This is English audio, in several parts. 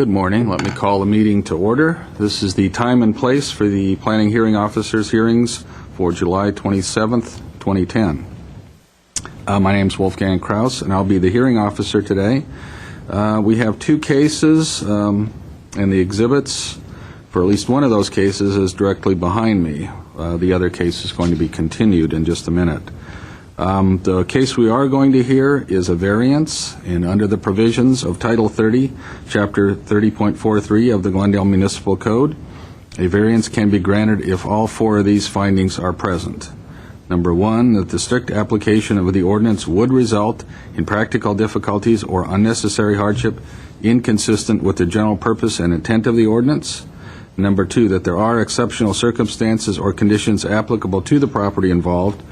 Good morning. Let me call the meeting to order. This is the time and place for the Planning Hearing Officers hearings for July 27th, 2010. My name is Wolfgang Kraus, and I'll be the hearing officer today. We have two cases, and the exhibits for at least one of those cases is directly behind me. The other case is going to be continued in just a minute. The case we are going to hear is a variance, and under the provisions of Title 30, Chapter 30.43 of the Glendale Municipal Code, a variance can be granted if all four of these findings are present. Number one, that the strict application of the ordinance would result in practical difficulties or unnecessary hardship inconsistent with the general purpose and intent of the ordinance. Number two, that there are exceptional circumstances or conditions applicable to the property involved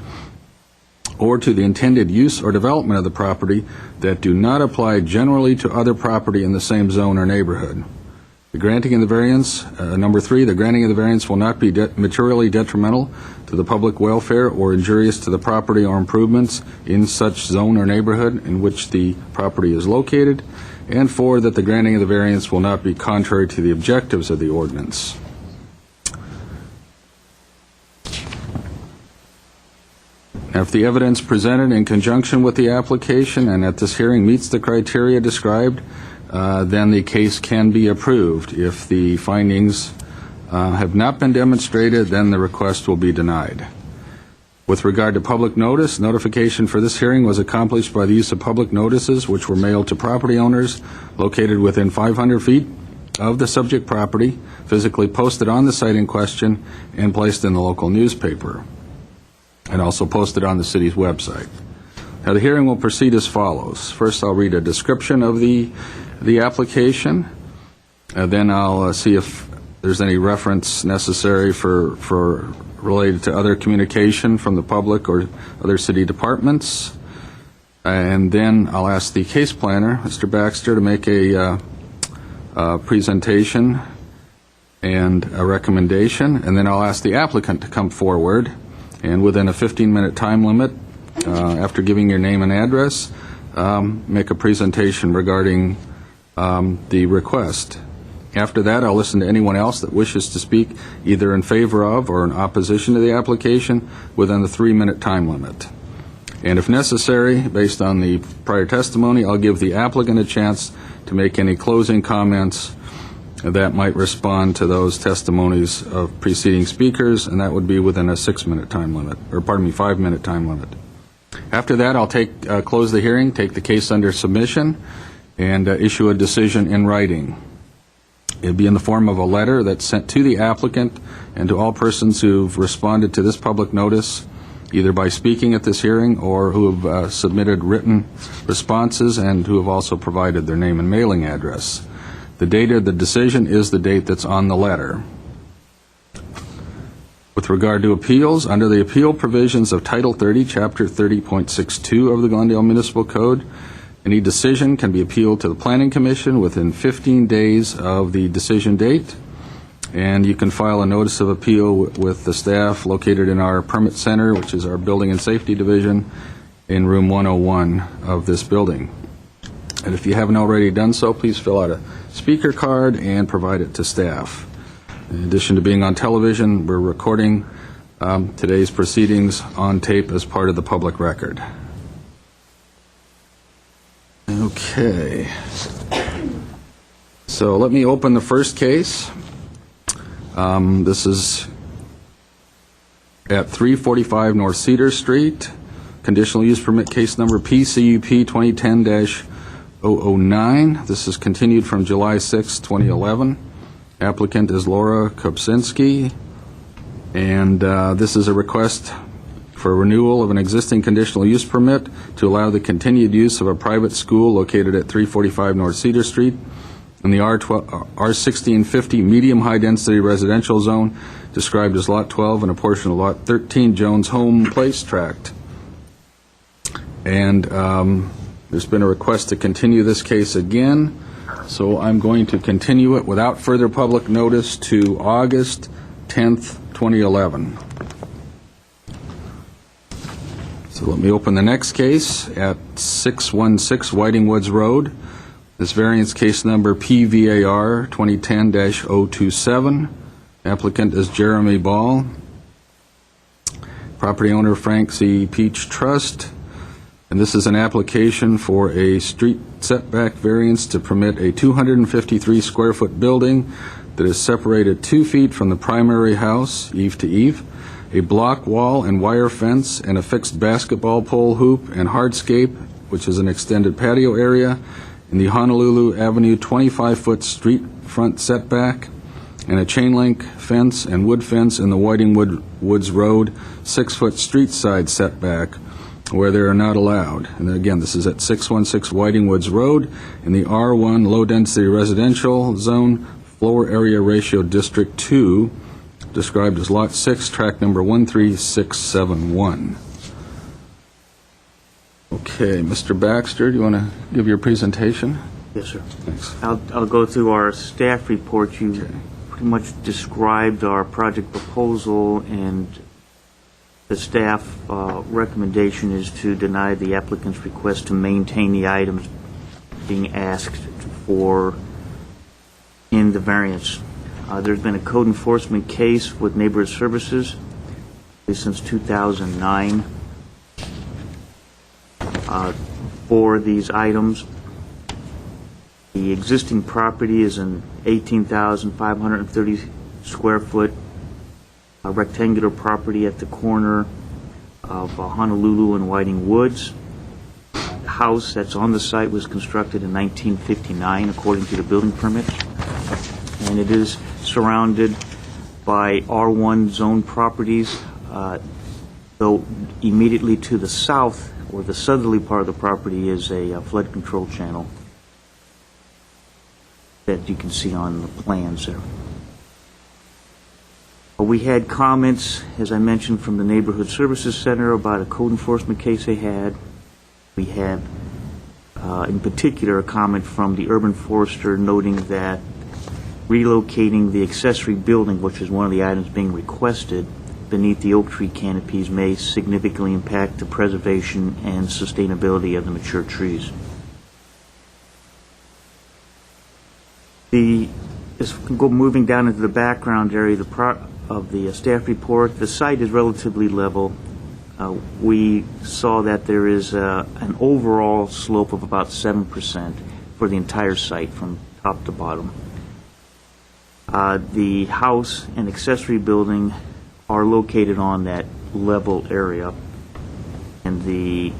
or to the intended use or development of the property that do not apply generally to other property in the same zone or neighborhood. The granting of the variance, number three, the granting of the variance will not be materially detrimental to the public welfare or injurious to the property or improvements in such zone or neighborhood in which the property is located. And four, that the granting of the variance will not be contrary to the objectives of the ordinance. If the evidence presented in conjunction with the application and at this hearing meets the criteria described, then the case can be approved. If the findings have not been demonstrated, then the request will be denied. With regard to public notice, notification for this hearing was accomplished by the use of public notices which were mailed to property owners located within 500 feet of the subject property, physically posted on the site in question, and placed in the local newspaper, and also posted on the city's website. Now the hearing will proceed as follows. First I'll read a description of the application, then I'll see if there's any reference necessary for related to other communication from the public or other city departments, and then I'll ask the case planner, Mr. Baxter, to make a presentation and a recommendation, and then I'll ask the applicant to come forward and within a 15-minute time limit, after giving your name and address, make a presentation regarding the request. After that, I'll listen to anyone else that wishes to speak either in favor of or in opposition to the application within the 3-minute time limit. And if necessary, based on the prior testimony, I'll give the applicant a chance to make any closing comments that might respond to those testimonies of preceding speakers, and that would be within a 6-minute time limit, or pardon me, 5-minute time limit. After that, I'll close the hearing, take the case under submission, and issue a decision in writing. It'll be in the form of a letter that's sent to the applicant and to all persons who've responded to this public notice, either by speaking at this hearing or who have submitted written responses and who have also provided their name and mailing address. The date of the decision is the date that's on the letter. With regard to appeals, under the appeal provisions of Title 30, Chapter 30.62 of the Glendale Municipal Code, any decision can be appealed to the Planning Commission within 15 days of the decision date, and you can file a notice of appeal with the staff located in our Permit Center, which is our Building and Safety Division, in room 101 of this building. And if you haven't already done so, please fill out a speaker card and provide it to staff. In addition to being on television, we're recording today's proceedings on tape as part of the public record. Okay. So let me open the first case. This is at 345 North Cedar Street, conditional use permit case number PCUP 2010-009. This is continued from July 6, 2011. Applicant is Laura Kopczynski, and this is a request for renewal of an existing conditional use permit to allow the continued use of a private school located at 345 North Cedar Street in the R1650 medium high density residential zone described as Lot 12 and a portion of Lot 13 Jones Home Place tract. And there's been a request to continue this case again, so I'm going to continue it without further public notice to August 10th, 2011. So let me open the next case at 616 Whiting Woods Road, This variance case number PVAR 2010-027. Applicant is Jeremy Ball. Property owner Frank C. Peach Trust. And this is an application for a street setback variance to permit a 253-square-foot building that is separated 2 feet from the primary house, eave to eave, a block wall and wire fence, and a fixed basketball pole hoop and hardscape, which is an extended patio area, in the Honolulu Avenue 25-foot street front setback, and a chain link fence and wood fence in the Whiting Woods Road 6-foot street side setback, where they are not allowed. And again, this is at 616 Whiting Woods Road in the R1 low-density residential zone, floor area ratio District 2, described as Lot 6, tract number 13671. Okay, Mr. Baxter, do you want to give your presentation? Yes, sir. Thanks. I'll go through our staff report. You pretty much described our project proposal, and the staff recommendation is to deny the applicant's request to maintain the items being asked for in the variance. There's been a code enforcement case with Neighborhood Services since 2009 for these items. The existing property is an 18,530 square foot rectangular property at the corner of Honolulu and Whiting Woods. The house that's on the site was constructed in 1959 according to the building permit, and it is surrounded by R1 zone properties, though immediately to the south, or the southerly part of the property, is a flood control channel that you can see on the plans there. We had comments, as I mentioned, from the Neighborhood Services Center about a code enforcement case they had. We had, in particular, a comment from the urban forester noting that relocating the accessory building, which is one of the items being requested, beneath the oak tree canopies may significantly impact the preservation and sustainability of the mature trees. Moving down into the background area of the staff report, the site is relatively level. We saw that there is an overall slope of about 7% for the entire site from top to bottom. The house and accessory building are located on that level area, and the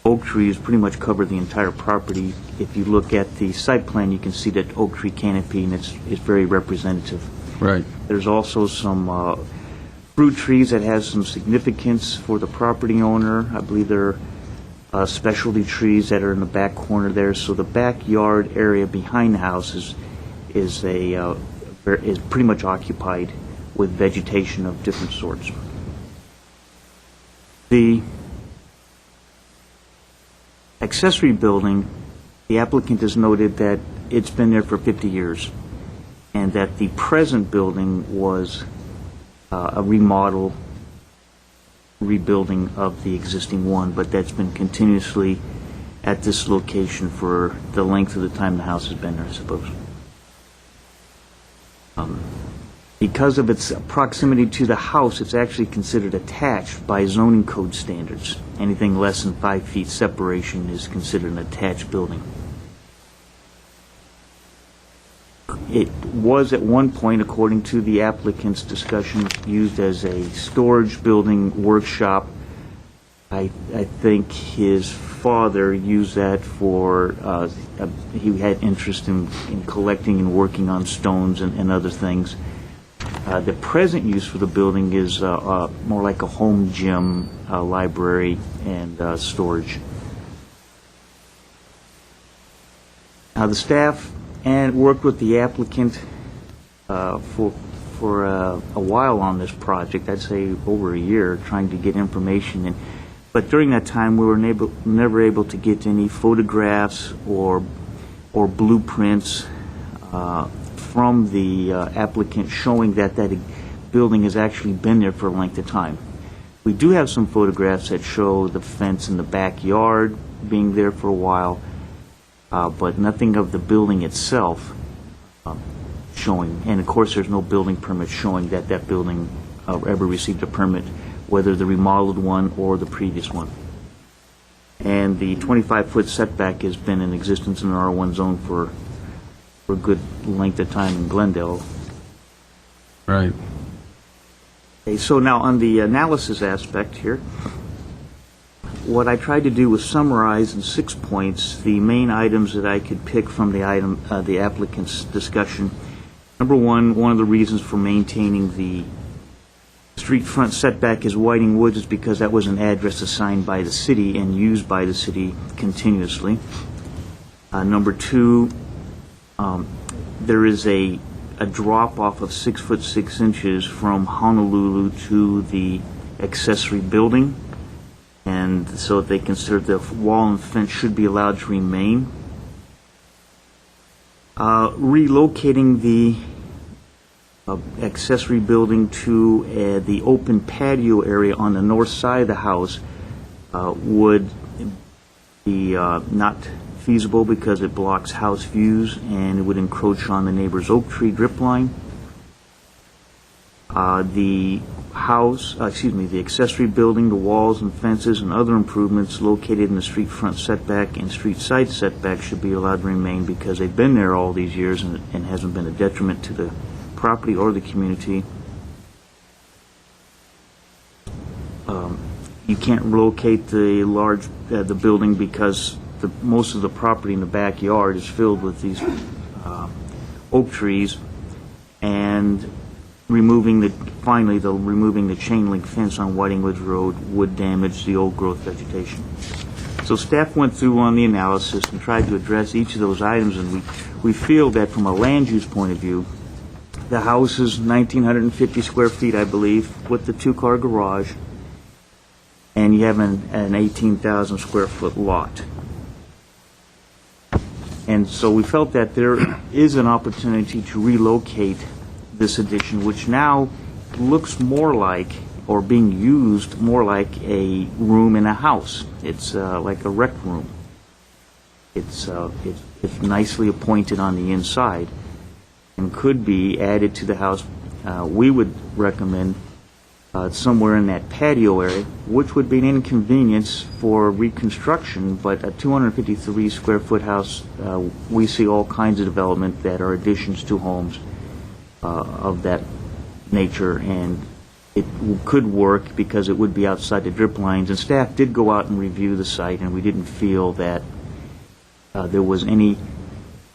oak trees pretty much cover the entire property. If you look at the site plan, you can see that oak tree canopy, and it's very representative. Right. There's also some fruit trees that has some significance for the property owner. I believe they're specialty trees that are in the back corner there. So the backyard area behind the house is pretty much occupied with vegetation of different sorts. The accessory building, the applicant has noted that it's been there for 50 years, and that the present building was a rebuilding of the existing one, but that's been continuously at this location for the length of the time the house has been there, I suppose. Because of its proximity to the house, it's actually considered attached by zoning code standards. Anything less than 5 feet separation is considered an attached building. It was at one point, according to the applicant's discussion, used as a storage building workshop. I think his father used that for, he had interest in collecting and working on stones and other things. The present use for the building is more like a home gym, library, and storage. The staff worked with the applicant for a while on this project. I'd say over a year, trying to get information. But during that time, we were never able to get any photographs or blueprints from the applicant showing that building has actually been there for a length of time. We do have some photographs that show the fence in the backyard being there for a while. but nothing of the building itself showing. And of course, there's no building permit showing that that building ever received a permit, whether the remodeled one or the previous one. And the 25-foot setback has been in existence in the R1 zone for a good length of time in Glendale. Right. Okay, so now on the analysis aspect here, what I tried to do was summarize in 6 points the main items that I could pick from the applicant's discussion. Number one of the reasons for maintaining the street front setback is Whiting Woods is because that was an address assigned by the city and used by the city continuously. Number two, there is a drop off of 6 foot 6 inches from Honolulu to the accessory building, and so they consider the wall and fence should be allowed to remain. Relocating the accessory building to the open patio area on the north side of the house would be not feasible because it blocks house views and it would encroach on the neighbor's oak tree drip line. The accessory building, the walls and fences and other improvements located in the street front setback and street side setback should be allowed to remain because they've been there all these years and hasn't been a detriment to the property or the community. You can't relocate the building because most of the property in the backyard is filled with these oak trees, and removing the chain link fence on Whiting Woods Road would damage the old growth vegetation. So staff went through on the analysis and tried to address each of those items, and we feel that from a land use point of view, the house is 1,950 square feet, I believe, with the 2-car garage, and you have an 18,000 square foot lot. And so we felt that there is an opportunity to relocate this addition, which now looks more like, or being used more like, a room in a house. It's like a rec room. It's nicely appointed on the inside and could be added to the house. We would recommend somewhere in that patio area, which would be an inconvenience for reconstruction, but a 253 square foot house, we see all kinds of development that are additions to homes of that nature, and it could work because it would be outside the drip lines. And staff did go out and review the site, and we didn't feel that there was any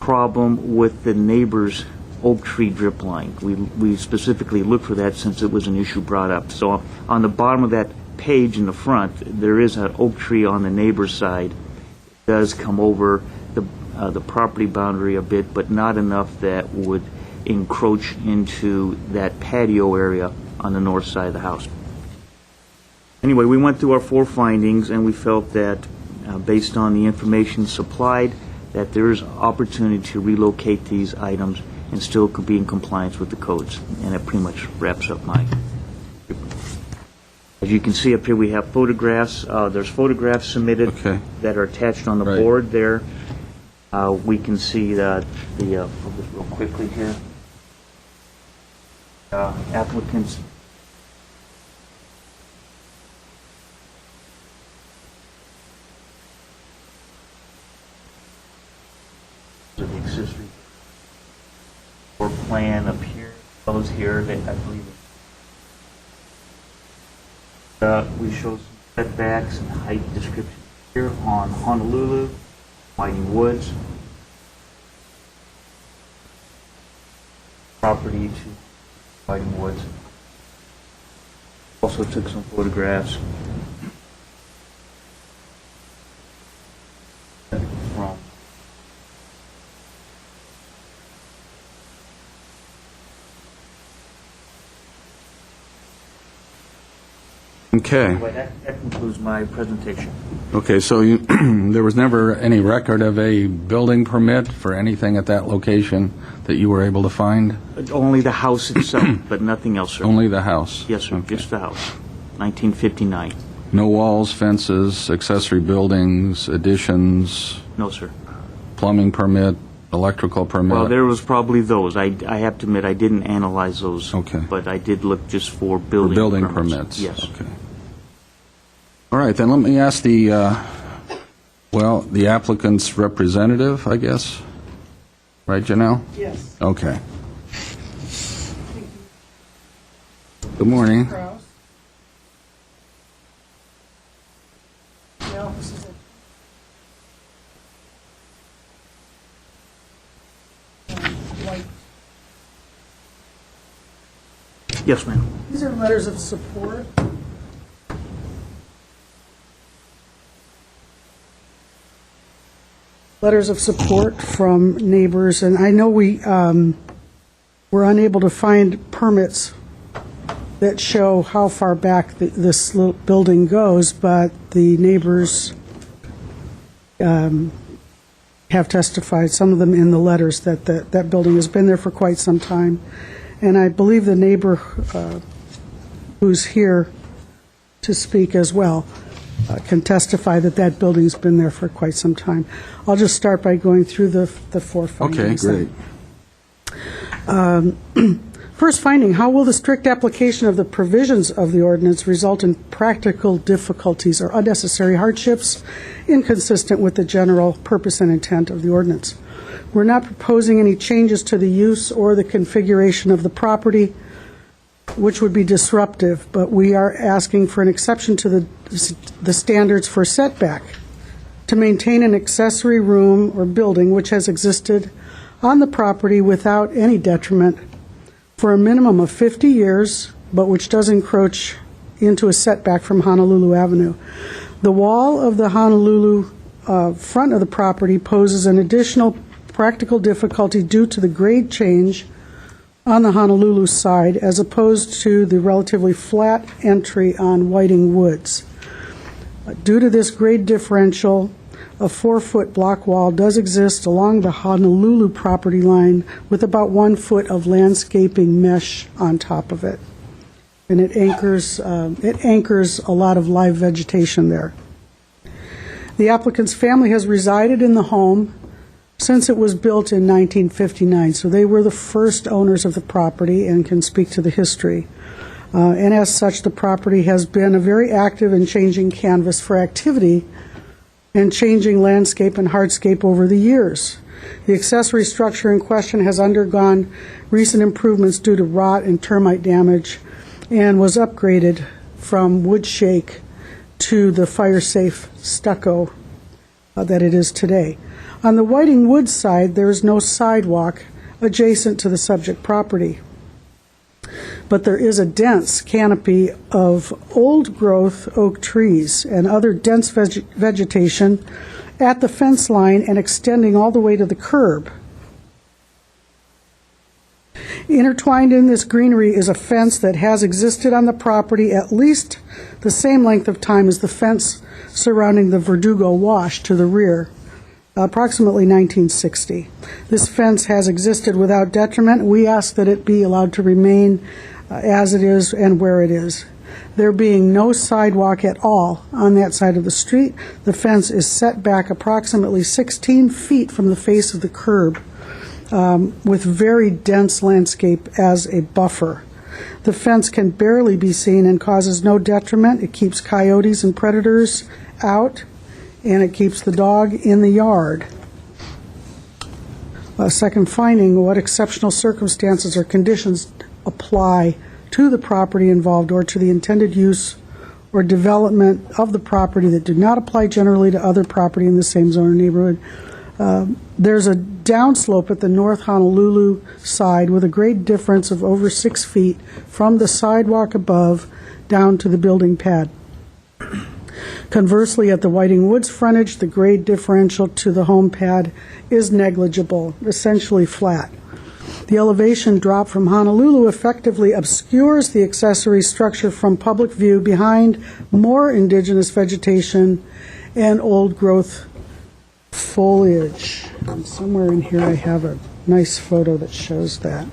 problem with the neighbor's oak tree drip line. We specifically looked for that since it was an issue brought up. So on the bottom of that page in the front, there is an oak tree on the neighbor's side. It does come over the property boundary a bit, but not enough that would encroach into that patio area on the north side of the house. Anyway, we went through our 4 findings, and we felt that based on the information supplied, that there is opportunity to relocate these items and still could be in compliance with the codes. And that pretty much wraps up my report. As you can see up here, we have photographs. There's photographs submitted that are attached on the board there. We can see I'll just real quickly here. Applicants. The accessory floor plan up here, those here that I believe we show some setbacks and height description here on Honolulu, Whiting Woods, property to Whiting Woods. Also took some photographs from Okay. Anyway, that concludes my presentation. Okay, so there was never any record of a building permit for anything at that location that you were able to find? Only the house itself, but nothing else, sir. Only the house? Yes, sir, Okay. just the house. 1959. No walls, fences, accessory buildings, additions? No, sir. plumbing permit, electrical permit? Well, there was probably those. I have to admit, I didn't analyze those. Okay. But I did look just for For building building permits. permits? Yes. Okay. All right, then let me ask the applicant's representative, I guess? Right, Janelle? Yes. Okay. Good morning. Kraus. The office is white. Yes, ma'am. These are letters of support. Letters of support from neighbors, and I know we were unable to find permits that show how far back this little building goes, but the neighbors have testified, some of them in the letters, that that building has been there for quite some time. And I believe the neighbor who's here to speak as well can testify that that building's been there for quite some time. I'll just start by going through the four Okay, findings. great. First finding, how will the strict application of the provisions of the ordinance result in practical difficulties or unnecessary hardships inconsistent with the general purpose and intent of the ordinance? We're not proposing any changes to the use or the configuration of the property, which would be disruptive, but we are asking for an exception to the standards for setback to maintain an accessory room or building which has existed on the property without any detriment for a minimum of 50 years, but which does encroach into a setback from Honolulu Avenue. The wall of the Honolulu front of the property poses an additional practical difficulty due to the grade change on the Honolulu side as opposed to the relatively flat entry on Whiting Woods. Due to this grade differential, a 4-foot block wall does exist along the Honolulu property line with about 1 foot of landscaping mesh on top of it. And it anchors a lot of live vegetation there. The applicant's family has resided in the home since it was built in 1959, so they were the first owners of the property and can speak to the history. And as such, the property has been a very active and changing canvas for activity and changing landscape and hardscape over the years. The accessory structure in question has undergone recent improvements due to rot and termite damage and was upgraded from wood shake to the fire-safe stucco that it is today. On the Whiting Woods side, there is no sidewalk adjacent to the subject property, but there is a dense canopy of old-growth oak trees and other dense vegetation at the fence line and extending all the way to the curb. Intertwined in this greenery is a fence that has existed on the property at least the same length of time as the fence surrounding the Verdugo Wash to the rear, approximately 1960. This fence has existed without detriment. We ask that it be allowed to remain as it is and where it is. There being no sidewalk at all on that side of the street, the fence is set back approximately 16 feet from the face of the curb, with very dense landscape as a buffer. The fence can barely be seen and causes no detriment. It keeps coyotes and predators out, and it keeps the dog in the yard. Second finding, what exceptional circumstances or conditions apply to the property involved or to the intended use or development of the property that do not apply generally to other property in the same zone or neighborhood. There's a downslope at the North Honolulu side with a grade difference of over 6 feet from the sidewalk above down to the building pad. Conversely, at the Whiting Woods frontage, the grade differential to the home pad is negligible, essentially flat. The elevation drop from Honolulu effectively obscures the accessory structure from public view behind more indigenous vegetation and old-growth foliage. And somewhere in here I have a nice photo that shows that.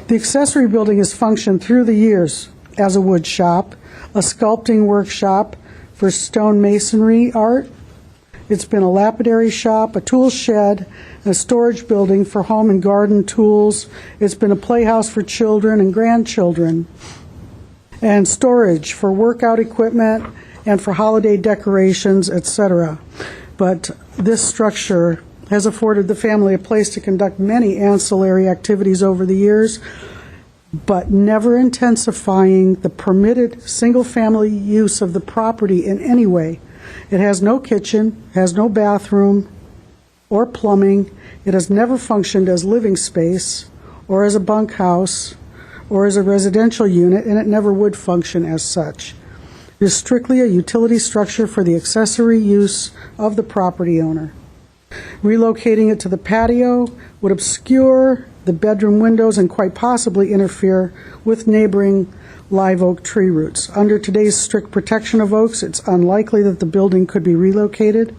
The accessory building has functioned through the years as a wood shop, a sculpting workshop for stone masonry art, It's been a lapidary shop, a tool shed, a storage building for home and garden tools. It's been a playhouse for children and grandchildren, and storage for workout equipment and for holiday decorations, etc. But this structure has afforded the family a place to conduct many ancillary activities over the years, but never intensifying the permitted single-family use of the property in any way. It has no kitchen, has no bathroom or plumbing. It has never functioned as living space or as a bunkhouse or as a residential unit, and it never would function as such. It is strictly a utility structure for the accessory use of the property owner. Relocating it to the patio would obscure the bedroom windows and quite possibly interfere with neighboring live oak tree roots. Under today's strict protection of oaks, it's unlikely that the building could be relocated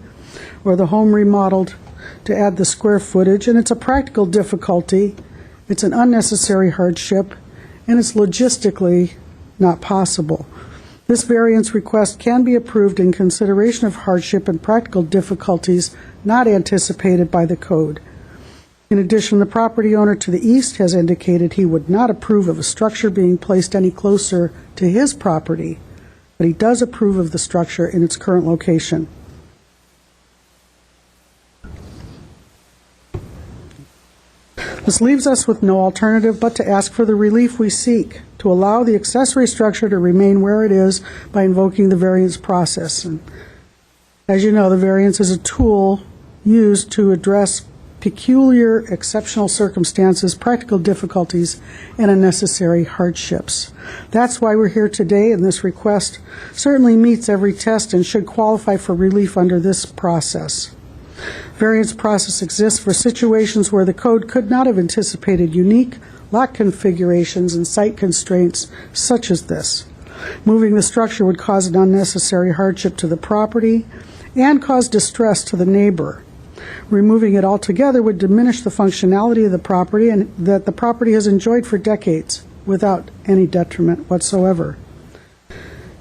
or the home remodeled to add the square footage, and it's a practical difficulty, it's an unnecessary hardship, and it's logistically not possible. This variance request can be approved in consideration of hardship and practical difficulties not anticipated by the code. In addition, the property owner to the east has indicated he would not approve of a structure being placed any closer to his property, but he does approve of the structure in its current location. This leaves us with no alternative but to ask for the relief we seek, to allow the accessory structure to remain where it is by invoking the variance process. And as you know, the variance is a tool used to address peculiar exceptional circumstances, practical difficulties, and unnecessary hardships. That's why we're here today, and this request certainly meets every test and should qualify for relief under this process. Variance process exists for situations where the code could not have anticipated unique lot configurations and site constraints such as this. Moving the structure would cause an unnecessary hardship to the property and cause distress to the neighbor. Removing it altogether would diminish the functionality of the property and that the property has enjoyed for decades without any detriment whatsoever.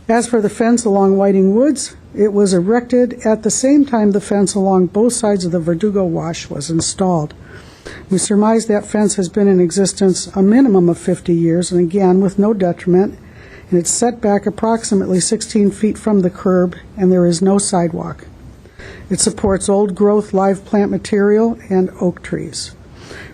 As for the fence along Whiting Woods, it was erected at the same time the fence along both sides of the Verdugo Wash was installed. We surmise that fence has been in existence a minimum of 50 years, and again with no detriment, and it's set back approximately 16 feet from the curb, and there is no sidewalk. It supports old-growth live plant material and oak trees.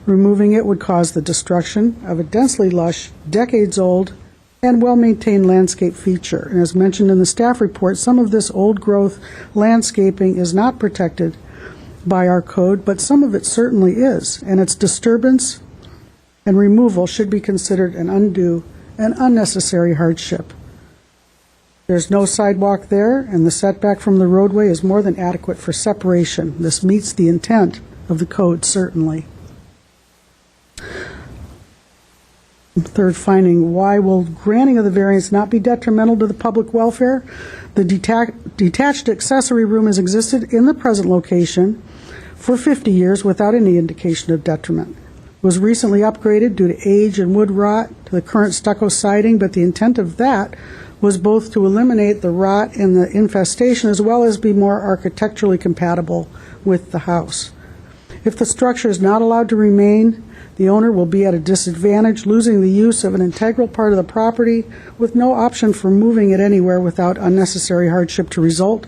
Removing it would cause the destruction of a densely lush, decades-old, and well-maintained landscape feature. And as mentioned in the staff report, some of this old-growth landscaping is not protected by our code, but some of it certainly is, and its disturbance and removal should be considered an undue and unnecessary hardship. There's no sidewalk there, and the setback from the roadway is more than adequate for separation. This meets the intent of the code, certainly. Third finding, why will granting of the variance not be detrimental to the public welfare? The detached accessory room has existed in the present location for 50 years without any indication of detriment. It was recently upgraded due to age and wood rot to the current stucco siding, but the intent of that was both to eliminate the rot and the infestation as well as be more architecturally compatible with the house. If the structure is not allowed to remain, the owner will be at a disadvantage, losing the use of an integral part of the property with no option for moving it anywhere without unnecessary hardship to result,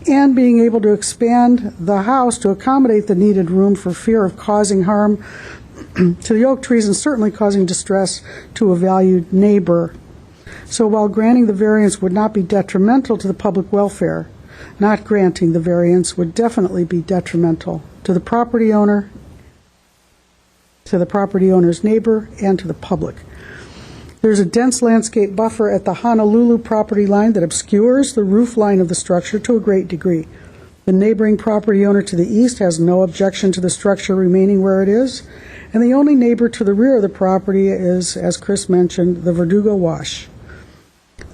and being able to expand the house to accommodate the needed room for fear of causing harm to the oak trees and certainly causing distress to a valued neighbor. So while granting the variance would not be detrimental to the public welfare, not granting the variance would definitely be detrimental to the property owner, to the property owner's neighbor, and to the public. There's a dense landscape buffer at the Honolulu property line that obscures the roof line of the structure to a great degree. The neighboring property owner to the east has no objection to the structure remaining where it is, and the only neighbor to the rear of the property is, as Chris mentioned, the Verdugo Wash.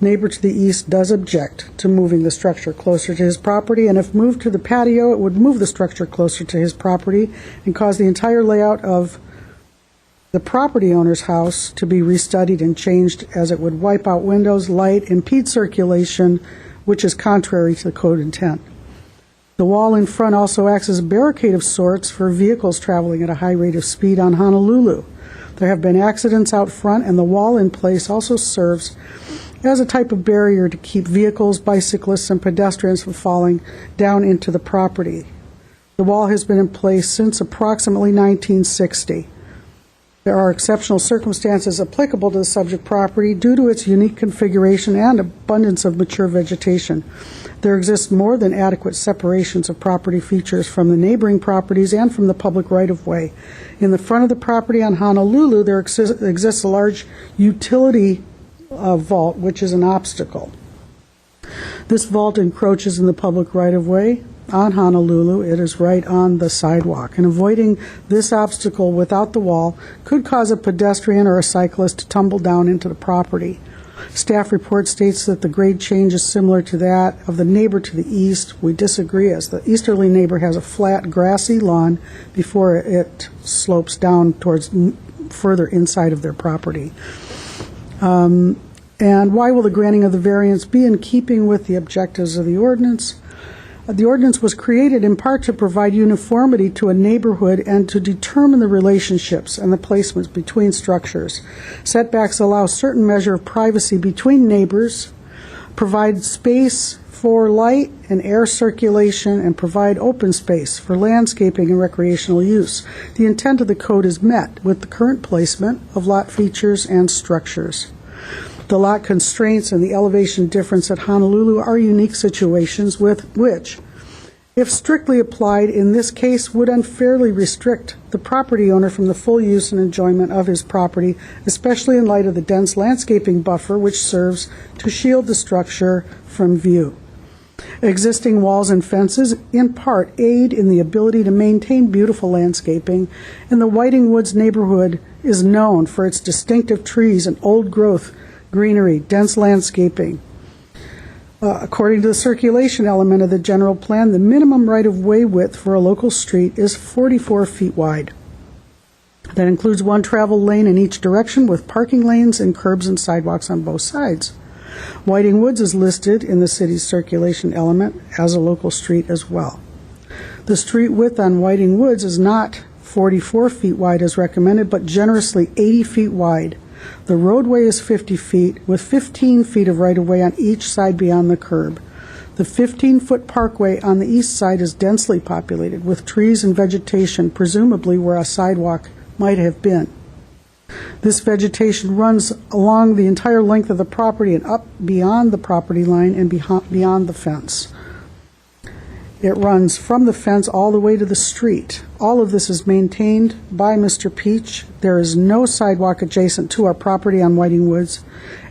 Neighbor to the east does object to moving the structure closer to his property, and if moved to the patio, it would move the structure closer to his property and cause the entire layout of the property owner's house to be restudied and changed, as it would wipe out windows, light, impede circulation, which is contrary to the code intent. The wall in front also acts as a barricade of sorts for vehicles traveling at a high rate of speed on Honolulu. There have been accidents out front, and the wall in place also serves as a type of barrier to keep vehicles, bicyclists, and pedestrians from falling down into the property. The wall has been in place since approximately 1960. There are exceptional circumstances applicable to the subject property due to its unique configuration and abundance of mature vegetation. There exists more than adequate separations of property features from the neighboring properties and from the public right-of-way. In the front of the property on Honolulu, there exists a large utility vault, which is an obstacle. This vault encroaches in the public right-of-way on Honolulu. It is right on the sidewalk, and avoiding this obstacle without the wall could cause a pedestrian or a cyclist to tumble down into the property. Staff report states that the grade change is similar to that of the neighbor to the east. We disagree, as the easterly neighbor has a flat, grassy lawn before it slopes down towards further inside of their property. And why will the granting of the variance be in keeping with the objectives of the ordinance? The ordinance was created in part to provide uniformity to a neighborhood and to determine the relationships and the placements between structures. Setbacks allow certain measure of privacy between neighbors, provide space for light and air circulation, and provide open space for landscaping and recreational use. The intent of the code is met with the current placement of lot features and structures. The lot constraints and the elevation difference at Honolulu are unique situations with which, if strictly applied in this case, would unfairly restrict the property owner from the full use and enjoyment of his property, especially in light of the dense landscaping buffer which serves to shield the structure from view. Existing walls and fences, in part, aid in the ability to maintain beautiful landscaping, and the Whiting Woods neighborhood is known for its distinctive trees and old-growth greenery, dense landscaping. According to the circulation element of the general plan, the minimum right-of-way width for a local street is 44 feet wide. That includes one travel lane in each direction with parking lanes and curbs and sidewalks on both sides. Whiting Woods is listed in the city's circulation element as a local street as well. The street width on Whiting Woods is not 44 feet wide as recommended, but generously 80 feet wide. The roadway is 50 feet, with 15 feet of right-of-way on each side beyond the curb. The 15-foot parkway on the east side is densely populated, with trees and vegetation, presumably where a sidewalk might have been. This vegetation runs along the entire length of the property and up beyond the property line and beyond the fence. It runs from the fence all the way to the street. All of this is maintained by Mr. Peach. There is no sidewalk adjacent to our property on Whiting Woods.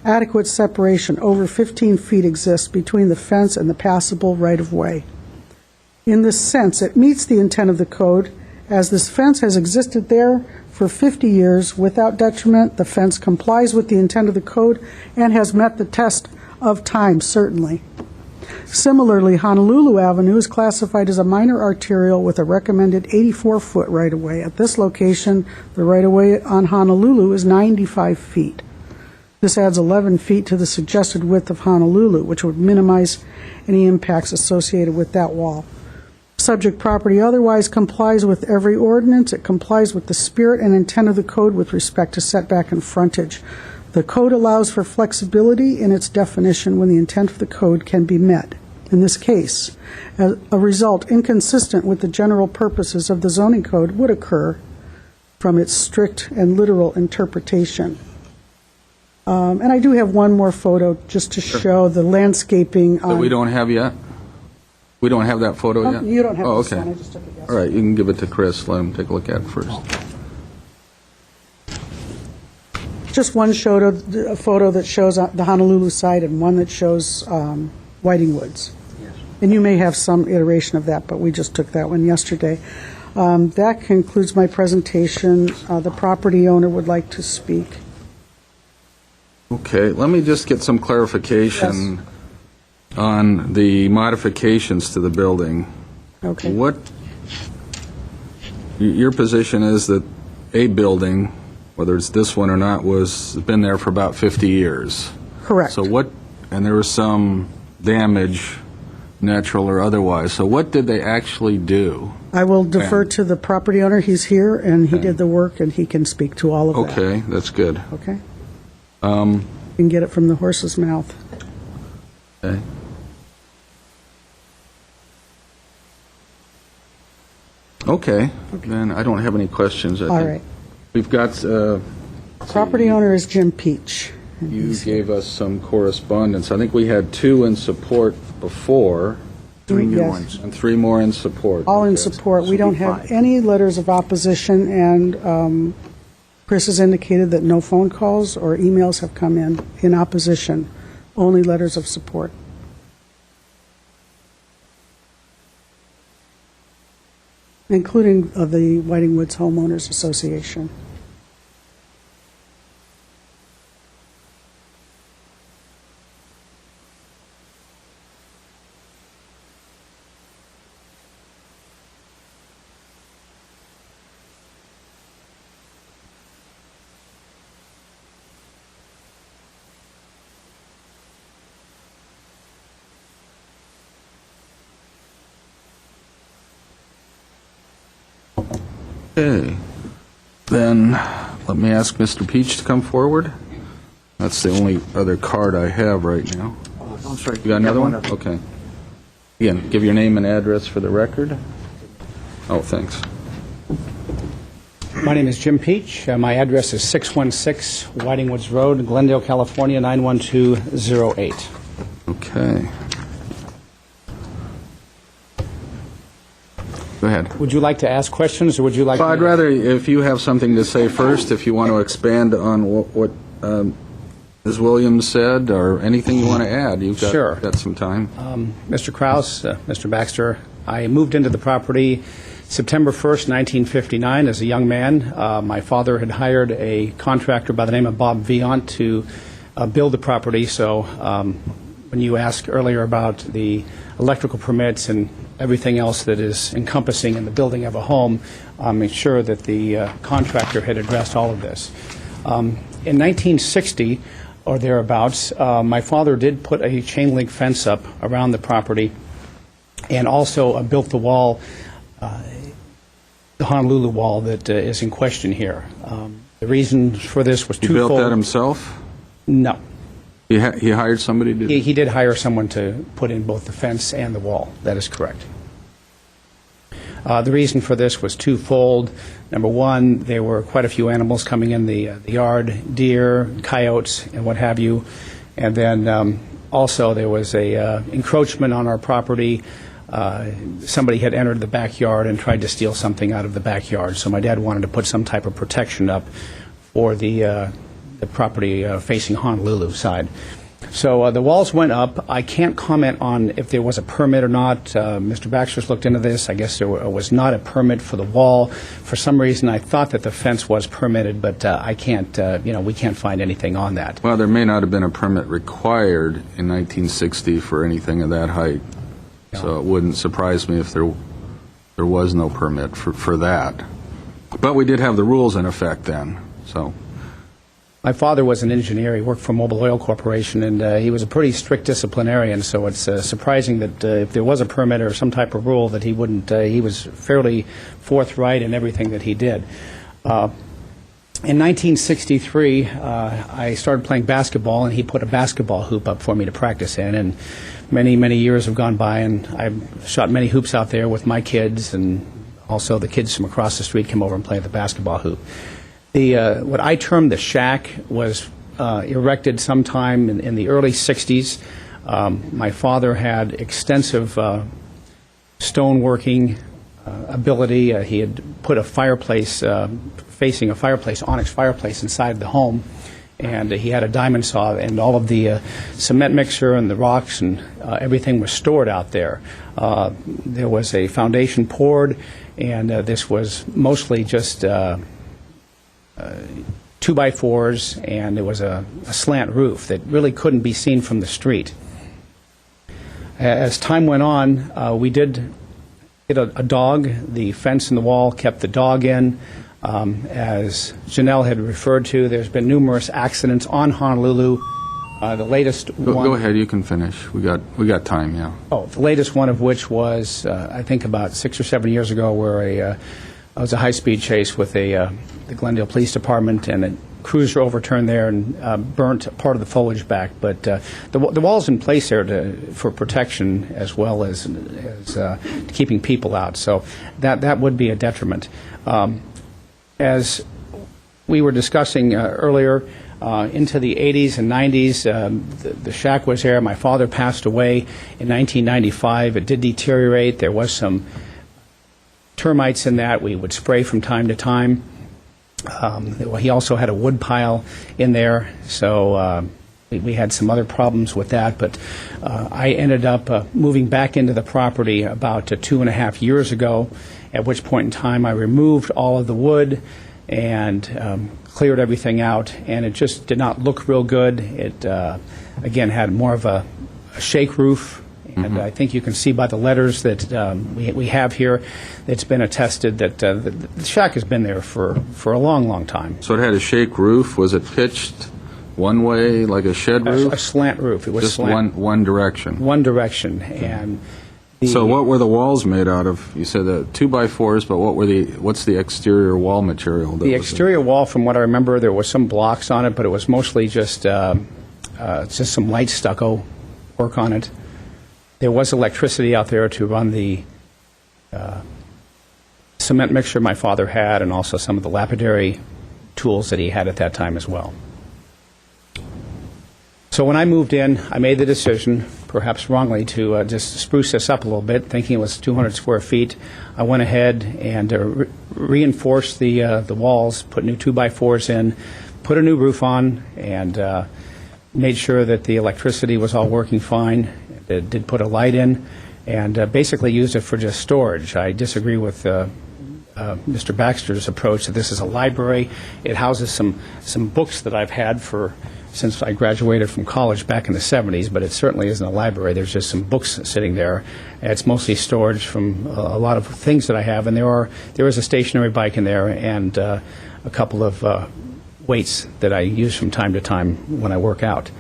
Adequate separation, over 15 feet, exists between the fence and the passable right-of-way. In this sense, it meets the intent of the code, as this fence has existed there for 50 years without detriment. The fence complies with the intent of the code and has met the test of time, certainly. Similarly, Honolulu Avenue is classified as a minor arterial with a recommended 84-foot right-of-way. At this location, the right-of-way on Honolulu is 95 feet. This adds 11 feet to the suggested width of Honolulu, which would minimize any impacts associated with that wall. Subject property otherwise complies with every ordinance. It complies with the spirit and intent of the code with respect to setback and frontage. The code allows for flexibility in its definition when the intent of the code can be met. In this case, a result inconsistent with the general purposes of the zoning code would occur from its strict and literal interpretation. And I do have one more photo just to show the landscaping. That we don't have yet? We don't have that photo yet? You don't have this okay. one. I just took it yesterday. All right, you can give it to Chris. Let him take a look at it first. Just one photo that shows the Honolulu side and one that shows Whiting Woods. Yes. And you may have some iteration of that, but we just took that one yesterday. That concludes my presentation. The property owner would like to speak. Okay, let me just get some clarification on the modifications to the building. Okay. Your position is that a building, whether it's this one or not, was been there for about 50 years. Correct. So and there was some damage natural or otherwise. So what did they actually do? I will defer to the property owner. He's here, and he Okay. did the work, and he can speak to all of that. Okay, that's good. Okay? You can get it from the horse's mouth. Okay. Okay, then I don't have any questions. All right. We've got, Property owner is Jim Peach. and you he's here. gave us some correspondence. I think we had 2 in support before, 3 new Yes. ones. and 3 more in support. All in Okay. support. We So don't be have 5. any letters of opposition, and Chris has indicated that no phone calls or emails have come in opposition, only letters of support. Including of the Whiting Woods Homeowners Association. Okay. Then, let me ask Mr. Peach to come forward. That's the only other card I have right now. I'm sorry. You got another one? other. Okay. Again, give your name and address for the record. Oh, thanks. My name is Jim Peach. My address is 616 Whiting Woods Road, Glendale, California, 91208. Okay. Go ahead. Would you like to ask questions, or would you like... Well, me I'd to- rather, if you have something to say first, if you want to expand on what Ms. Williams said, or anything you want to add, you've Sure. got some time. Mr. Kraus, Mr. Baxter, I moved into the property September 1st, 1959, as a young man. My father had hired a contractor by the name of Bob Viant to build the property, so when you asked earlier about the electrical permits and everything else that is encompassing in the building of a home, I'm sure that the contractor had addressed all of this. In 1960, or thereabouts, my father did put a chain link fence up around the property, and also built the wall, the Honolulu wall that is in question here. The reason for this was He twofold. built that himself? No. He hired somebody to... He did hire someone to put in both the fence and the wall. That is correct. The reason for this was twofold. Number one, there were quite a few animals coming in the yard, deer, coyotes, and what have you. And then also there was a encroachment on our property. Somebody had entered the backyard and tried to steal something out of the backyard. So my dad wanted to put some type of protection up for the property facing Honolulu side. So the walls went up. I can't comment on if there was a permit or not. Mr. Baxter's looked into this. I guess there was not a permit for the wall. For some reason, I thought that the fence was permitted, but I can't, we can't find anything on that. Well, there may not have been a permit required in 1960 for anything of that height, so it wouldn't surprise me if there was no permit for that. But we did have the rules in effect then, so... My father was an engineer. He worked for Mobil Oil Corporation, and he was a pretty strict disciplinarian, so it's surprising that if there was a permit or some type of rule that he wouldn't, he was fairly forthright in everything that he did. In 1963, I started playing basketball, and he put a basketball hoop up for me to practice in, and many, many years have gone by, and I've shot many hoops out there with my kids, and also the kids from across the street come over and play the basketball hoop. What I termed the shack was erected sometime in the early 60s. My father had extensive stoneworking ability. He had put a fireplace, facing a fireplace, onyx fireplace inside the home, and he had a diamond saw, and all of the cement mixer and the rocks and everything was stored out there. There was a foundation poured, and this was mostly just 2x4s, and there was a slant roof that really couldn't be seen from the street. As time went on, we did get a dog. The fence and the wall kept the dog in. As Janelle had referred to, there's been numerous accidents on Honolulu The latest one... Go ahead, you can finish. We got time, yeah. Oh, the latest one of which was, I think, about 6 or 7 years ago, where it was a high-speed chase with the Glendale Police Department, and a cruiser overturned there and burnt part of the foliage back. But the wall's in place there for protection as well as keeping people out. So that would be a detriment. As we were discussing earlier, into the 80s and 90s, the shack was there. My father passed away in 1995. It did deteriorate. There was some termites in that. We would spray from time to time. He also had a wood pile in there, so we had some other problems with that. But I ended up moving back into the property about 2.5 years ago, at which point in time I removed all of the wood and cleared everything out, and it just did not look real good. It, again, had more of a shake roof, and I think you can see by the letters that we have here, it's been attested that the shack has been there for a long, long time. So it had a shake roof. Was it pitched one way, like a shed roof? A slant roof. It was Just slant. one direction. One direction, and... So what were the walls made out of? You said 2x4s, but what's the exterior wall material? The exterior wall, from what I remember, there was some blocks on it, but it was mostly just some light stucco work on it. There was electricity out there to run the cement mixture my father had, and also some of the lapidary tools that he had at that time as well. So when I moved in, I made the decision, perhaps wrongly, to just spruce this up a little bit, thinking it was 200 square feet. I went ahead and reinforced the walls, put new 2x4s in, put a new roof on, and made sure that the electricity was all working fine. It did put a light in, and basically used it for just storage. I disagree with Mr. Baxter's approach that this is a library. It houses some books that I've had since I graduated from college back in the 70s, but it certainly isn't a library. There's just some books sitting there. It's mostly storage from a lot of things that I have, and there is a stationary bike in there and a couple of weights that I use from time to time when I work out.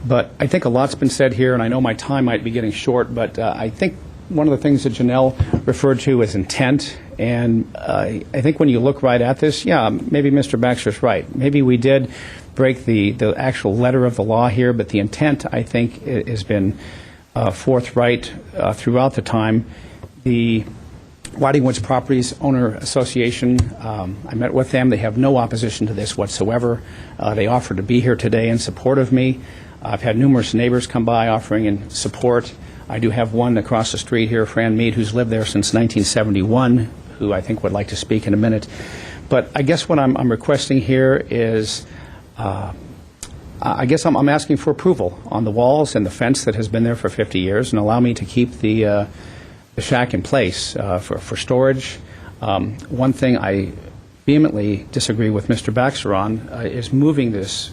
But I think a lot's been said here, and I know my time might be getting short, but I think one of the things that Janelle referred to is intent, and I think when you look right at this, yeah, maybe Mr. Baxter's right. Maybe we did break the actual letter of the law here, but the intent, I think, has been forthright throughout the time. The Whiting Woods Properties Owner Association, I met with them. They have no opposition to this whatsoever. They offered to be here today in support of me. I've had numerous neighbors come by offering in support. I do have one across the street here, Fran Mead, who's lived there since 1971, who I think would like to speak in a minute. But I guess what I'm requesting here is, I guess I'm asking for approval on the walls and the fence that has been there for 50 years, and allow me to keep the shack in place for storage. One thing I vehemently disagree with Mr. Baxter on is moving this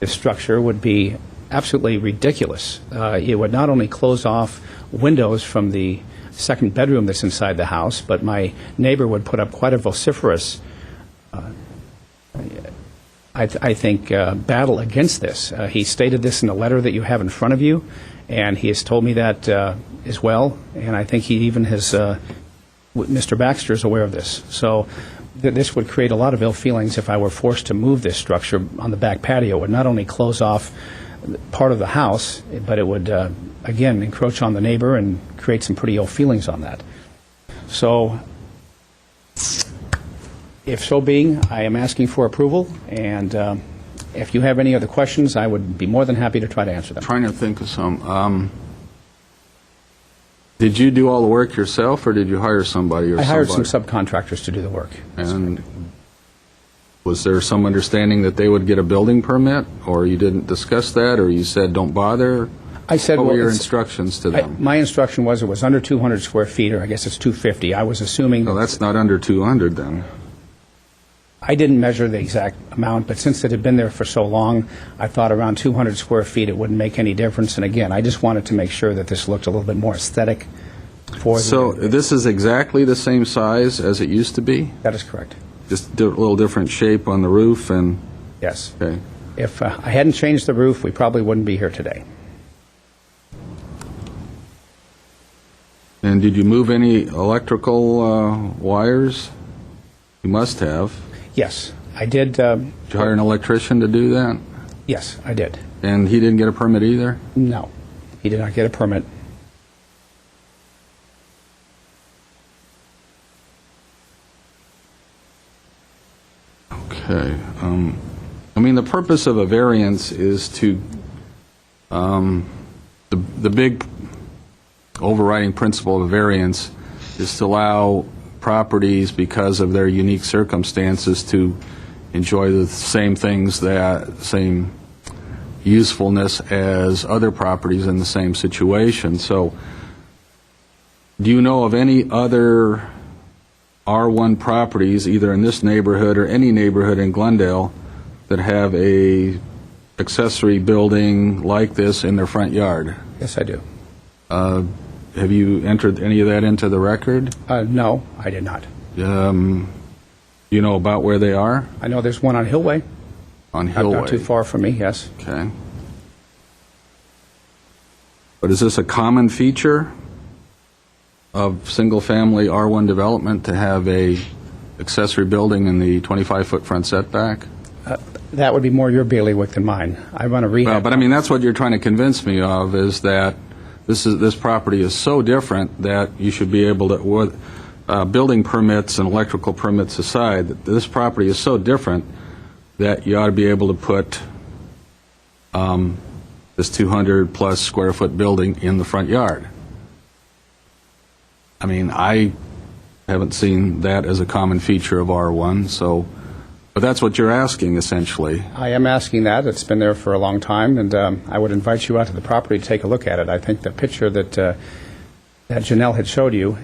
structure would be absolutely ridiculous. It would not only close off windows from the second bedroom that's inside the house, but my neighbor would put up quite a vociferous, I think, battle against this. He stated this in the letter that you have in front of you, and he has told me that as well, and I think he even has, Mr. Baxter is aware of this. So this would create a lot of ill feelings if I were forced to move this structure on the back patio. It would not only close off part of the house, but it would, again, encroach on the neighbor and create some pretty ill feelings on that. So, if so being, I am asking for approval, and if you have any other questions, I would be more than happy to try to answer them. Trying to think of some. Did you do all the work yourself, or did you hire somebody? I hired some subcontractors to do the work. And was there some understanding that they would get a building permit, or you didn't discuss that, or you said don't bother? I said, what were well, your instructions to them? My instruction was it was under 200 square feet, or I guess it's 250. I was assuming... No, that's not under 200 then. I didn't measure the exact amount, but since it had been there for so long, I thought around 200 square feet it wouldn't make any difference. And again, I just wanted to make sure that this looked a little bit more aesthetic for the... So this is exactly the same size as it used to be? That is correct. Just a little different shape on the roof and... Yes. Okay. If I hadn't changed the roof, we probably wouldn't be here today. And did you move any electrical wires? You must have. Yes, I did. Did you hire an electrician to do that? Yes, I did. And he didn't get a permit either? No, he did not get a permit. Okay. I mean, the purpose of a variance is to, the big overriding principle of a variance is to allow properties, because of their unique circumstances, to enjoy the same things, same usefulness as other properties in the same situation. So, do you know of any other R1 properties, either in this neighborhood or any neighborhood in Glendale, that have a accessory building like this in their front yard? Yes, I do. Have you entered any of that into the record? No, I did not. You know about where they are? I know there's one on Hillway. On Hillway. Not too far from me, yes. Okay. But is this a common feature of single-family R1 development to have a accessory building in the 25-foot front setback? That would be more your bailiwick than mine. I run a rehab. Well, but I mean, that's what you're trying to convince me of, is that this property is so different that you should be able to, building permits and electrical permits aside, that this property is so different that you ought to be able to put this 200-plus square foot building in the front yard. I mean, I haven't seen that as a common feature of R1, so, but that's what you're asking, essentially. I am asking that. It's been there for a long time, and I would invite you out to the property to take a look at it. I think the picture that Janelle had showed you,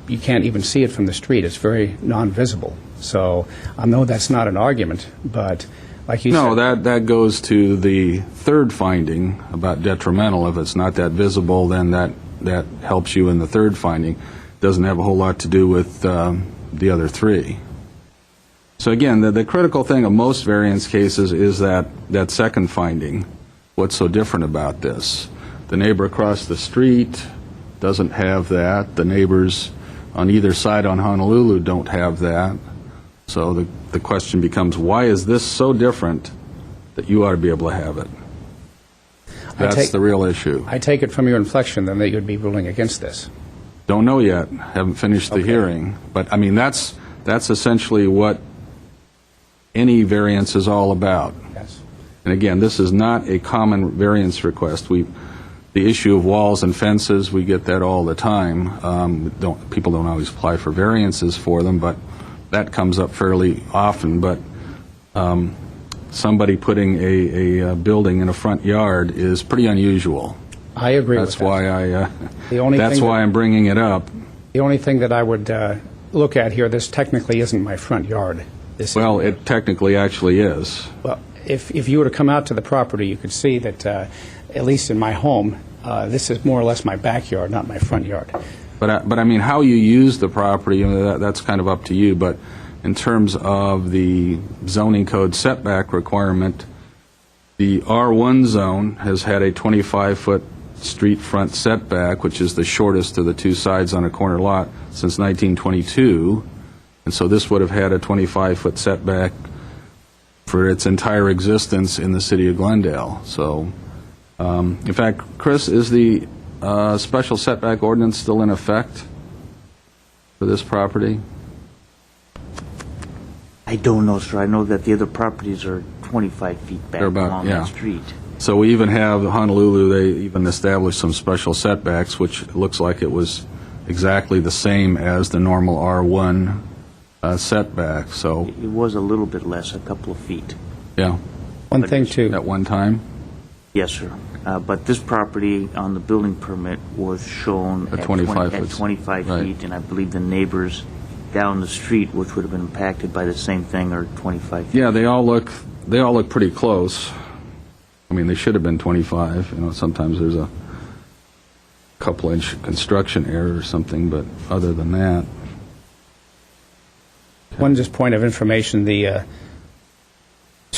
you can't even see it from the street. It's very non-visible. So I know that's not an argument, but like you said... No, that goes to the third finding about detrimental. If it's not that visible, then that helps you in the third finding. Doesn't have a whole lot to do with the other three. So again, the critical thing of most variance cases is that second finding. What's so different about this? The neighbor across the street doesn't have that. The neighbors on either side on Honolulu don't have that. So the question becomes, why is this so different that you ought to be able to have it? That's the real issue. I take it from your inflection, then, that you'd be ruling against this. Don't know yet. Haven't finished the hearing. But, I mean, that's essentially what any variance is all about. Yes. And, again, this is not a common variance request. The issue of walls and fences, we get that all the time. People don't always apply for variances for them, but that comes up fairly often. But somebody putting a building in a front yard is pretty unusual. I agree with that. That's why I'm bringing it up. The only thing that I would look at here, this technically isn't my front yard. Well, it technically actually is. Well, if you were to come out to the property, you could see that, at least in my home, this is more or less my backyard, not my front yard. But I mean, how you use the property, that's kind of up to you. But in terms of the zoning code setback requirement, the R1 zone has had a 25-foot street front setback, which is the shortest of the two sides on a corner lot, since 1922. And so this would have had a 25-foot setback for its entire existence in the city of Glendale. So, in fact, Chris, is the special setback ordinance still in effect for this property? I don't know, sir. I know that the other properties are 25 feet back along that street. So we even have Honolulu, they even established some special setbacks, which looks like it was exactly the same as the normal R1 setback. So it was a little bit less, a couple of feet. Yeah. One thing, too. At one time? Yes, sir. But this property on the building permit was shown At 25 at 25 right. feet, and I believe the neighbors down the street, which would have been impacted by the same thing, are 25 feet. Yeah, they all look pretty close. I mean, they should have been 25. Sometimes there's a couple-inch construction error or something, but other than that. One just point of information, the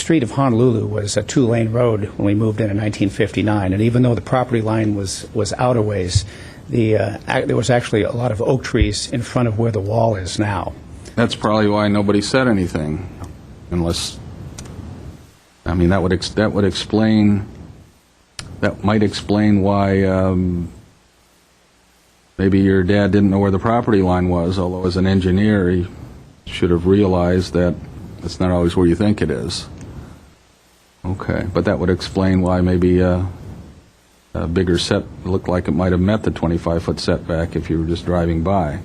street of Honolulu was a two-lane road when we moved in 1959, and even though the property line was out a ways, there was actually a lot of oak trees in front of where the wall is now. That's probably why nobody said anything, unless, I mean, that might explain why maybe your dad didn't know where the property line was, although as an engineer, he should have realized that it's not always where you think it is. Okay, but that would explain why maybe a bigger set looked like it might have met the 25-foot setback if you were just driving by.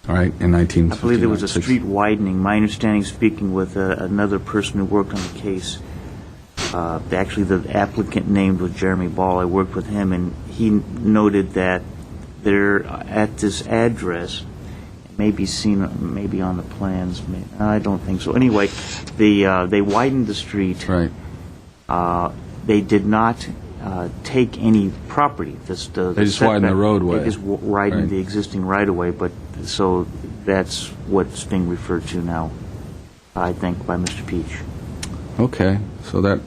All right, in 1959. I believe there was a street widening. My understanding, speaking with another person who worked on the case, actually the applicant named was Jeremy Ball. I worked with him, and he noted that there, at this address, may be seen maybe on the plans. I don't think so. Anyway, they widened the street. Right. They did not take any property. They just widened the roadway. They just widened Right. the existing right-of-way, but so that's what's being referred to now, I think, by Mr. Peach. Okay, so that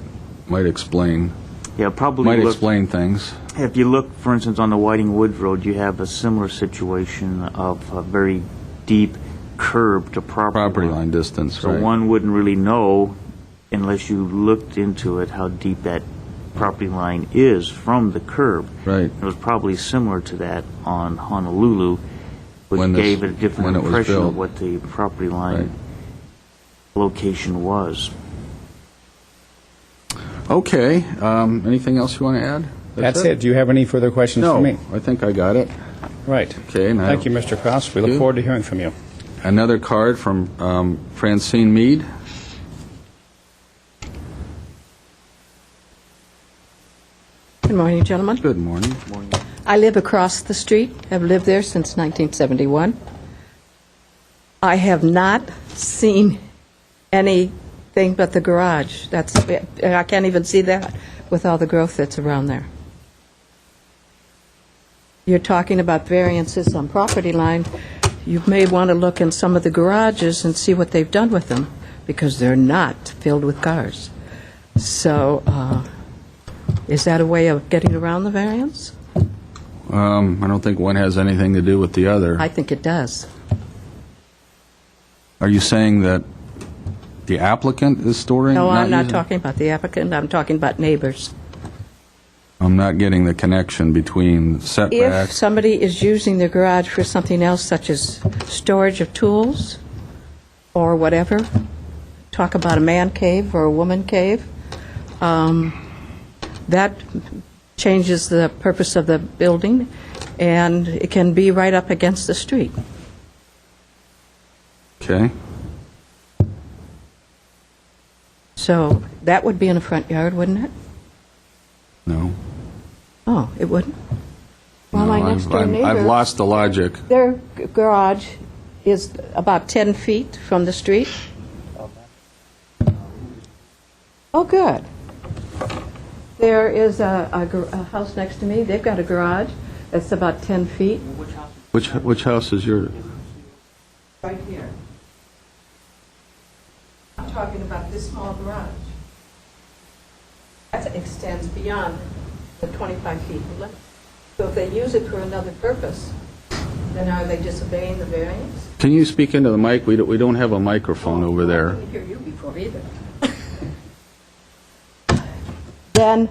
might explain things. If you look, for instance, on the Whiting Woods Road, you have a similar situation of a very deep curb to property Line distance, So right. one wouldn't really know, unless you looked into it, how deep that property line is from the curb. Right. It was probably similar to that on Honolulu, which When this- gave it a different when it was impression built. of what the property line Right. location was. Okay, anything else you want to add? That's it. Do you have any further questions for me? No, I think I got it. Right. Okay, now- Thank you, Mr. Kraus. We look you. forward to hearing from you. Another card from Francine Mead. Good morning, gentlemen. Good morning. I live across the street. I've lived there since 1971. I have not seen anything but the garage. I can't even see that with all the growth that's around there. You're talking about variances on property line. You may want to look in some of the garages and see what they've done with them, because they're not filled with cars. So, is that a way of getting around the variance? I don't think one has anything to do with the other. I think it does. Are you saying that the applicant is storing? No, I'm not using- talking about the applicant, I'm talking about neighbors. I'm not getting the connection between If setbacks. somebody is using their garage for something else, such as storage of tools or whatever, talk about a man cave or a woman cave, that changes the purpose of the building, and it can be right up against the street. Okay. So that would be in the front yard, wouldn't it? No. Oh, it wouldn't? Well, No, my next-door I've neighbor... lost the logic. Their garage is about 10 feet from the street. Oh, good. There is a house next to me. They've got a garage that's about 10 feet. Which house is your? Right here. I'm talking about this small garage. That extends beyond the 25 feet limit. So if they use it for another purpose, then are they disobeying the variance? Can you speak into the mic? We don't have a microphone over I there. didn't hear you before either. Then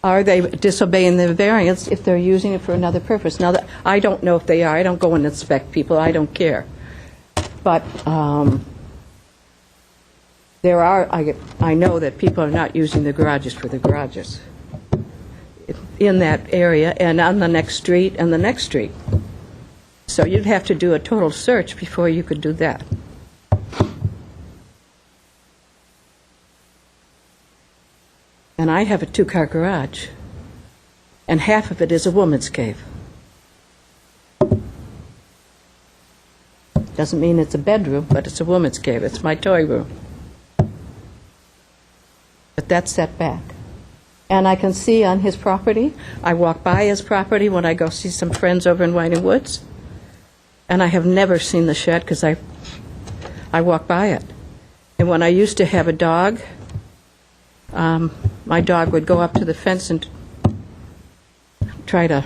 are they disobeying the variance if they're using it for another purpose? Now, I don't know if they are. I don't go and inspect people. I don't care. But there are, I know that people are not using the garages for the garages in that area and on the next street and the next street. So you'd have to do a total search before you could do that. And I have a two-car garage, and half of it is a woman's cave. Doesn't mean it's a bedroom, but it's a woman's cave. It's my toy room. But that's set back. And I can see on his property, I walk by his property when I go see some friends over in Whiting Woods, and I have never seen the shed because I walk by it. And when I used to have a dog, my dog would go up to the fence and try to,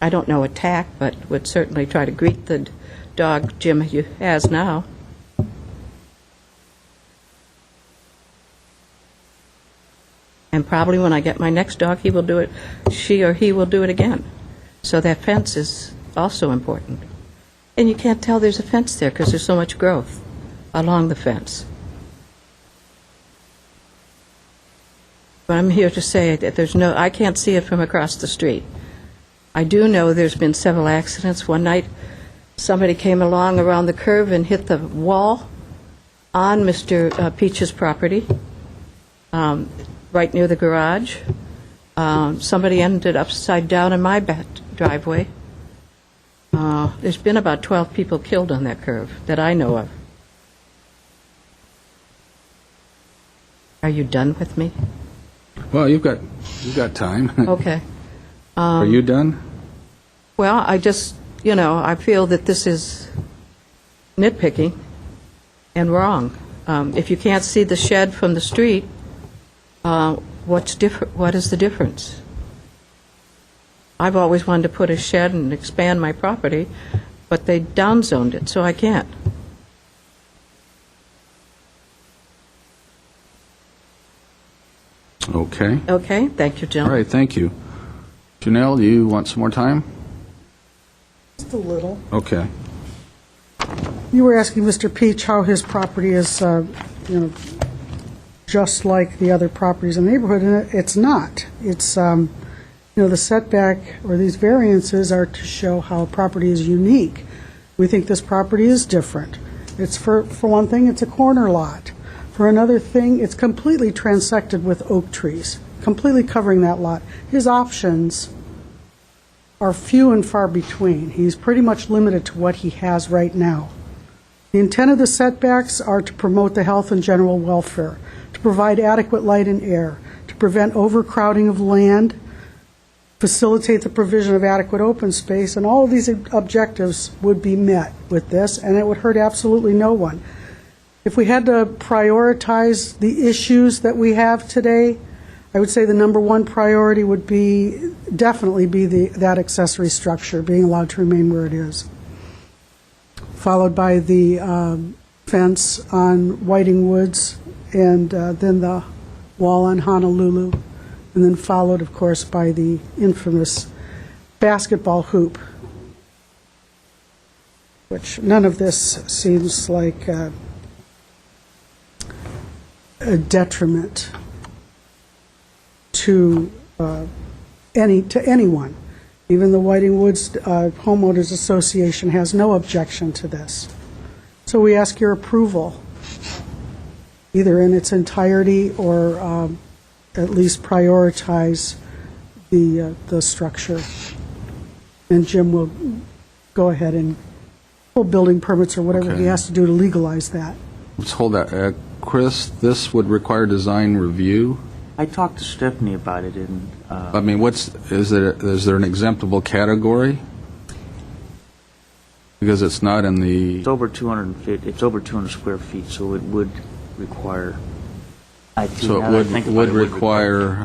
I don't know, attack, but would certainly try to greet the dog Jim has now. And probably when I get my next dog, he will do it, she or he will do it again. So that fence is also important. And you can't tell there's a fence there because there's so much growth along the fence. But I'm here to say that I can't see it from across the street. I do know there's been several accidents. One night, somebody came along around the curve and hit the wall on Mr. Peach's property, right near the garage. Somebody ended upside down in my back driveway. There's been about 12 people killed on that curve that I know of. Are you done with me? Well, you've got time. Okay. Are you done? Well, I just, I feel that this is nitpicking and wrong. If you can't see the shed from the street, what is the difference? I've always wanted to put a shed and expand my property, but they downzoned it, so I can't. Okay. Okay, thank you, All gentlemen. right, thank you. Janelle, do you want some more time? Just a little. Okay. You were asking Mr. Peach how his property is, just like the other properties in the neighborhood, and it's not. It's, the setback or these variances are to show how a property is unique. We think this property is different. It's, for one thing, it's a corner lot. For another thing, it's completely transected with oak trees, completely covering that lot. His options are few and far between. He's pretty much limited to what he has right now. The intent of the setbacks are to promote the health and general welfare, to provide adequate light and air, to prevent overcrowding of land, facilitate the provision of adequate open space, and all of these objectives would be met with this, and it would hurt absolutely no one. If we had to prioritize the issues that we have today, I would say the number one priority would definitely be that accessory structure being allowed to remain where it is, followed by the fence on Whiting Woods, and then the wall on Honolulu, and then followed, of course, by the infamous basketball hoop, which none of this seems like a detriment to anyone. Even the Whiting Woods Homeowners Association has no objection to this. So we ask your approval, either in its entirety or at least prioritize the structure. And Jim will go ahead and pull building permits or whatever he Okay. has to do to legalize that. Let's hold that. Chris, this would require design review. I talked to Stephanie about it, and I mean, is there an exemptable category? Because it's not in the, it's over 250. It's over 200 square feet, so it would require. so it would require,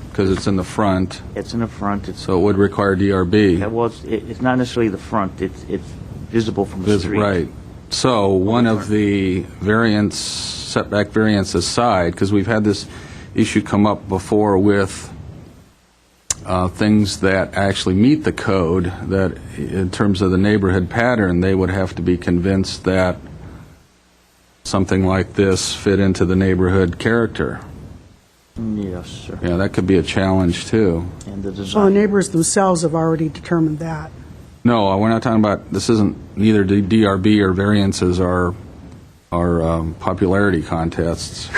because it's in the front, It's in the front. so it would require DRB. Yeah, well, it's not necessarily the front. It's visible from the street. Right. So one of the setback variance aside, because we've had this issue come up before with things that actually meet the code, that in terms of the neighborhood pattern, they would have to be convinced that something like this fit into the neighborhood character. Yes, sir. Yeah, that could be a challenge, too. And the Well, the design. neighbors themselves have already determined that. No, we're not talking about, this isn't, neither DRB or variances are popularity contests,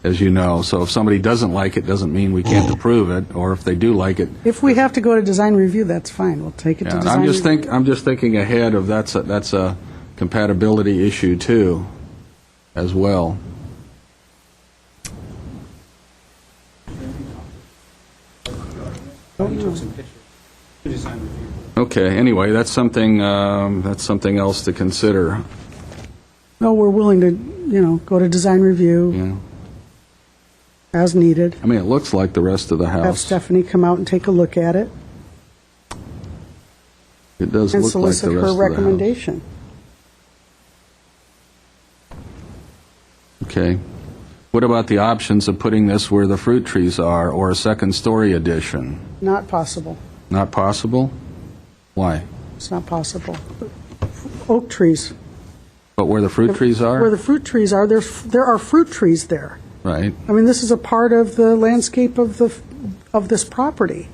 as you know. So if somebody doesn't like it, doesn't mean we can't approve it, or if they do like it. If we have to go to design review, that's fine. We'll take it to Yeah, design review. I'm just thinking ahead of that's a compatibility issue, too, as well. Okay, anyway, that's something else to consider. No, we're willing to go to design review Yeah. as needed. I mean, it looks like the rest of the Have house. Stephanie come out and take a look at it It does and look like the solicit rest her of the house. recommendation. Okay. What about the options of putting this where the fruit trees are, or a second-story addition? Not possible. Not possible? Why? It's not possible. Oak trees. But where the fruit trees Where are? the fruit trees are, there are fruit trees there. Right. I mean, this is a part of the landscape of this property.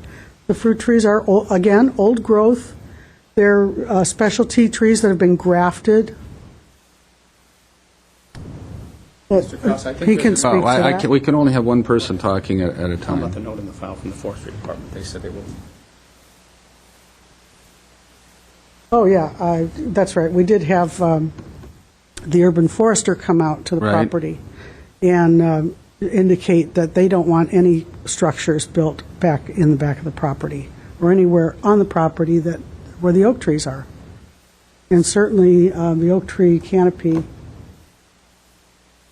The fruit trees are, again, old growth. They're specialty trees that have been grafted. But Krause, I think he there's can a- speak to that. We can only have one person talking at a How about the time. note in the file from the forestry department? They said they will. Oh, yeah, that's right. We did have the urban forester come out to the Right. property and indicate that they don't want any structures built back in the back of the property or anywhere on the property where the oak trees are. And certainly, the oak tree canopy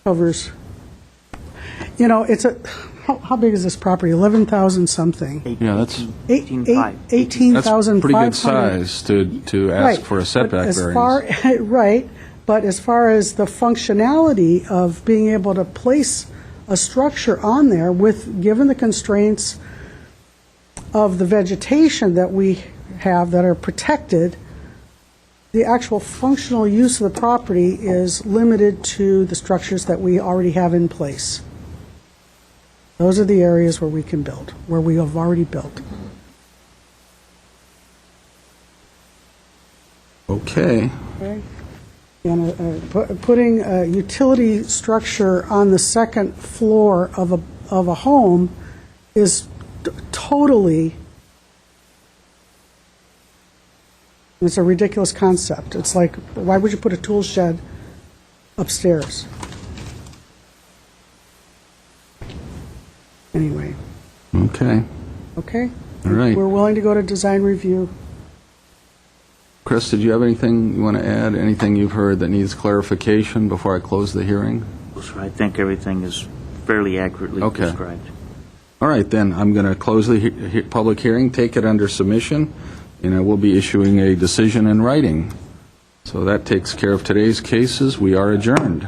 covers, how big is this property? 11,000 something. Yeah, that's 18.5. 18,500. pretty good size to ask Right, for a but setback as variance. Right, but as far as the functionality of being able to place a structure on there given the constraints of the vegetation that we have that are protected, the actual functional use of the property is limited to the structures that we already have in place. Those are the areas where we can build, where we have already built. Okay. Okay. And putting a utility structure on the second floor of a home is totally, it's a ridiculous concept. It's like, why would you put a tool shed upstairs? Anyway, Okay. okay? All right. We're willing to go to design review. Chris, did you have anything you want to add? Anything you've heard that needs clarification before I close the hearing? So I think everything is fairly accurately Okay. described. All right, then, I'm going to close the public hearing, take it under submission, and I will be issuing a decision in writing. So that takes care of today's cases. We are adjourned.